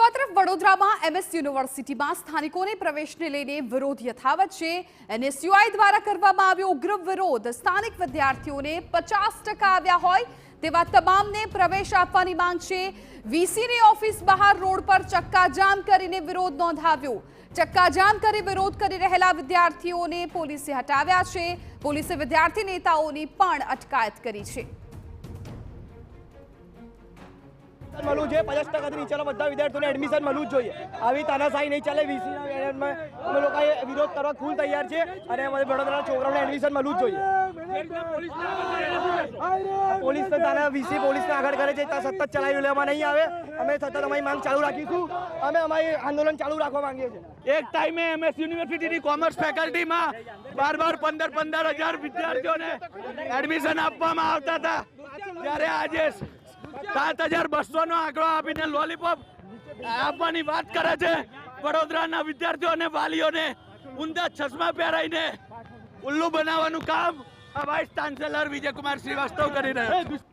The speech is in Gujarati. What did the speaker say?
તો આ તરફ વડોદરામાં MS યુનિવર્સિટીમાં સ્થાનિકોને પ્રવેશને લઈને વિરોધ યથાવત છે। NSUI દ્વારા કરવામાં આવ્યો ઉગ્ર વિરોધ। સ્થાનિક વિદ્યાર્થીઓને 50% આવ્યા હોય તેવા તમામને પ્રવેશ આપવાની માંગ છે। VCની ઓફિસ બહાર રોડ પર ચક્કાજામ કરીને વિરોધ નોંધાવ્યો। ચક્કાજામ કરી વિરોધ કરી રહેલા વિદ્યાર્થીઓને પોલીસે હટાવ્યા છે। પોલીસે વિદ્યાર્થી નેતાઓની પણ અટકાયત કરી છે। મળવું જોઈએ 50% નીચેના બધા વિદ્યાર્થીઓને એડમિશન મળવું જોઈએ। આવી તાનાશાહી નહીં ચાલે। વીસીના બેનરમાં અમે લોકોએ વિરોધ કરવા ફૂલ તૈયાર છે અને અમારે વડોદરાના છોકરાઓને એડમિશન મળવું જોઈએ। પોલીસ તો તાના વીસી પોલીસને આગળ કરે છે ત્યાં સતત ચલાવી લેવામાં નહીં આવે। અમે સતત અમારી માંગ ચાલુ રાખીશું। અમે અમારી આંદોલન ચાલુ રાખવા માંગીએ છીએ। એક ટાઈમે MS યુનિવર્સિટીની કોમર્સ ફેકલ્ટીમાં 15,000 વિદ્યાર્થીઓને એડમિશન આપવામાં આવતા હતા, ત્યારે આજે 7,200 નો આંકડો આપીને લોલીપોપ આપવાની વાત કરે છે। વડોદરાના વિદ્યાર્થીઓ અને વાલીઓને ઊંધા ચશ્મા પહેરાઈને ઉલ્લુ બનાવવાનું કામ આ વાઇસ ચાન્સેલર વિજયકુમાર શ્રીવાસ્તવ કરી રહ્યા છે।